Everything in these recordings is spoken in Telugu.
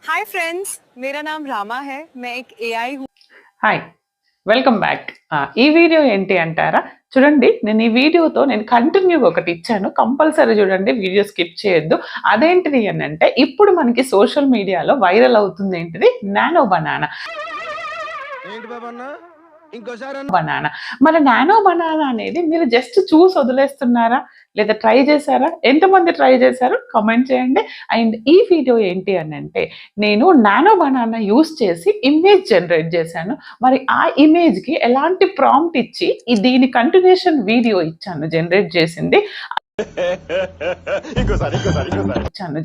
हाय फ्रेंड्स, मेरा नाम रामा है. मैं एक एआई हूँ. Hi welcome back. ఈ వీడియో ఏంటి అంటారా? చూడండి, నేను ఈ వీడియోతో నేను కంటిన్యూగా ఒకటి ఇచ్చాను, కంపల్సరీ చూడండి, వీడియో స్కిప్ చేయొద్దు. అదేంటిది అని అంటే, ఇప్పుడు మనకి సోషల్ మీడియాలో వైరల్ అవుతుంది ఏంటిది, నానో బనానా. బనానా, మరి నానో బనానా అనేది మీరు జస్ట్ చూసి వదిలేస్తున్నారా లేదా ట్రై చేశారా? ఎంతమంది ట్రై చేశారు కామెంట్ చేయండి. అండ్ ఈ వీడియో ఏంటి అని అంటే, నేను నానో బనానా యూస్ చేసి ఇమేజ్ జనరేట్ చేశాను. మరి ఆ ఇమేజ్కి ఎలాంటి ప్రాంప్ట్ ఇచ్చి దీని కంటిన్యూషన్ వీడియో ఇచ్చాను జనరేట్ చేసింది.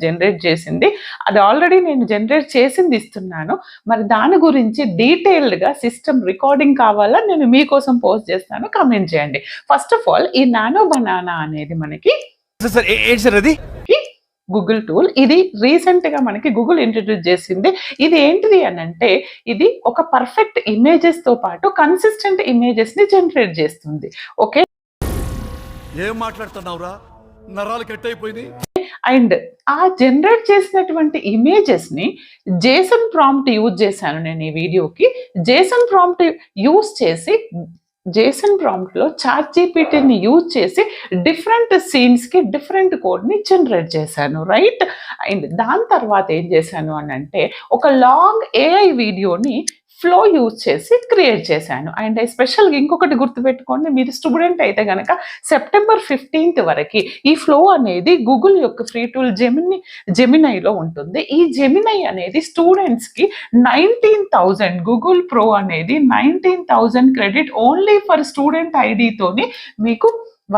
జనరేట్ చేసింది అది ఆల్రెడీ నేను జనరేట్ చేసింది ఇస్తున్నాను. మరి దాని గురించి డీటెయిల్డ్ గా సిస్టమ్ రికార్డింగ్ కావాలా, నేను మీకోసం పోస్ట్ చేస్తాను, కామెంట్ చేయండి. ఫస్ట్ ఆఫ్ ఆల్, ఈ నానో బనానా అనేది మనకి గూగుల్ టూల్. ఇది రీసెంట్ గా మనకి గూగుల్ ఇంట్రడ్యూస్ చేసింది. ఇది ఏంటిది అని అంటే, ఇది ఒక పర్ఫెక్ట్ ఇమేజెస్ తో పాటు కన్సిస్టెంట్ ఇమేజెస్ ని జనరేట్ చేస్తుంది. ఓకే, ఏం మాట్లాడుతున్నావురా, నరాలు కట్ అయిపోయింది. అండ్ ఆ జనరేట్ చేసినటువంటి ఇమేజెస్ ని జేసన్ ప్రాంప్ట్ యూజ్ చేశాను నేను ఈ వీడియోకి. జేసన్ ప్రాంప్ట్ యూజ్ చేసి, జేసన్ ప్రాంప్ట్ లో చాట్ జీపీటీని యూజ్ చేసి డిఫరెంట్ సీన్స్ కి డిఫరెంట్ కోడ్ ని జనరేట్ చేశాను, రైట్. అండ్ దాని తర్వాత ఏం చేశాను అని అంటే, ఒక లాంగ్ ఏఐ వీడియోని ఫ్లో యూజ్ చేసి క్రియేట్ చేశాను. అండ్ స్పెషల్గా ఇంకొకటి గుర్తుపెట్టుకోండి, మీరు స్టూడెంట్ అయితే కనుక సెప్టెంబర్ 15th వరకు ఈ ఫ్లో అనేది గూగుల్ యొక్క ఫ్రీ టూల్ జెమినైలో ఉంటుంది. ఈ జెమినై అనేది స్టూడెంట్స్కి 19,000 గూగుల్ ప్రో అనేది 19,000 క్రెడిట్ ఓన్లీ ఫర్ స్టూడెంట్ ఐడితోని మీకు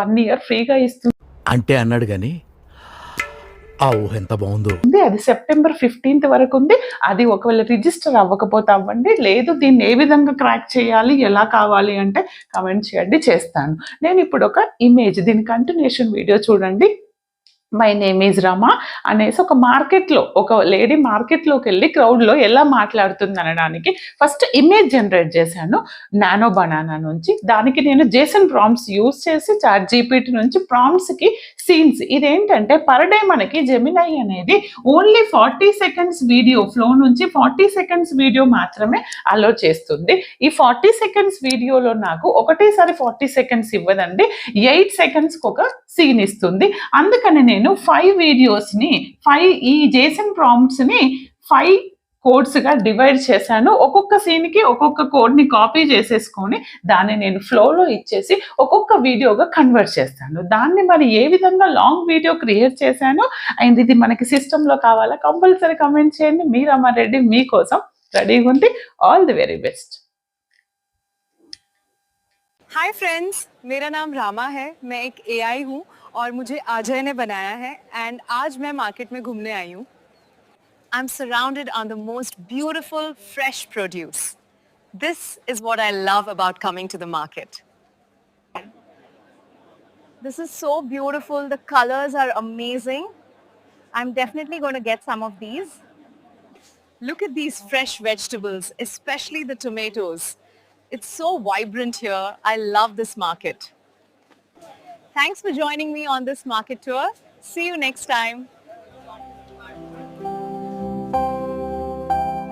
1 year ఫ్రీగా ఇస్తుంది. అంటే అన్నాడు కానీ ఎంత బాగుందో. అది సెప్టెంబర్ 15th వరకు ఉంది. అది ఒకవేళ రిజిస్టర్ అవ్వకపోతే అవ్వండి, లేదు దీన్ని ఏ విధంగా క్రాక్ చేయాలి, ఎలా కావాలి అంటే కామెంట్ చేయండి, చేస్తాను. నేను ఇప్పుడు ఒక ఇమేజ్, దీని కంటిన్యూషన్ వీడియో చూడండి. మై నేమ్ ఈజ్ రమా అనేసి ఒక మార్కెట్లో, ఒక లేడీ మార్కెట్లోకి వెళ్ళి క్రౌడ్లో ఎలా మాట్లాడుతుంది అనడానికి ఫస్ట్ ఇమేజ్ జనరేట్ చేశాను నానో బనానా నుంచి. దానికి నేను జేసన్ ప్రాంప్ట్స్ యూజ్ చేసి చాట్ జీపీటీ నుంచి ప్రాంప్ట్స్కి సీన్స్. ఇదేంటంటే పర్ డే మనకి జెమినై అనేది ఓన్లీ 40 seconds వీడియో ఫ్లో నుంచి 40 seconds వీడియో మాత్రమే అలో చేస్తుంది. ఈ 40 seconds వీడియోలో నాకు ఒకటేసారి 40 seconds ఇవ్వదండి, 8 secondsకి ఒక సీన్ ఇస్తుంది. అందుకని నేను 5 వీడియోస్ని, 5 ఈ జేసన్ ప్రాంప్ట్స్ని 5 కోడ్స్గా డివైడ్ చేశాను. ఒక్కొక్క సీన్కి ఒక్కొక్క కోడ్ని కాపీ చేసేసుకొని దాన్ని నేను ఫ్లోలో ఇచ్చేసి ఒక్కొక్క వీడియోగా కన్వర్ట్ చేస్తాను. దాన్ని మరి ఏ విధంగా లాంగ్ వీడియో క్రియేట్ చేశాను అండ్ ఇది మనకి సిస్టంలో కావాలా, కంపల్సరీ కమెంట్ చేయండి. మీ రామారెడ్డి మీకోసం రెడీగా ఉంది. All the very best. Hi friends, मेरा नाम रामा है. मैं एक एआई हूँ और मुझे अजय ने बनाया है. एंड आज मैं मार्केट में घूमने आई हूँ. I'm surrounded on the most beautiful fresh produce. This is what I love about coming to the market. This is so beautiful. The colors are amazing. I'm definitely going to get some of these. Look at these fresh vegetables, especially the tomatoes. It's so vibrant here. I love this market. Thanks for joining me on this market tour. See you next time.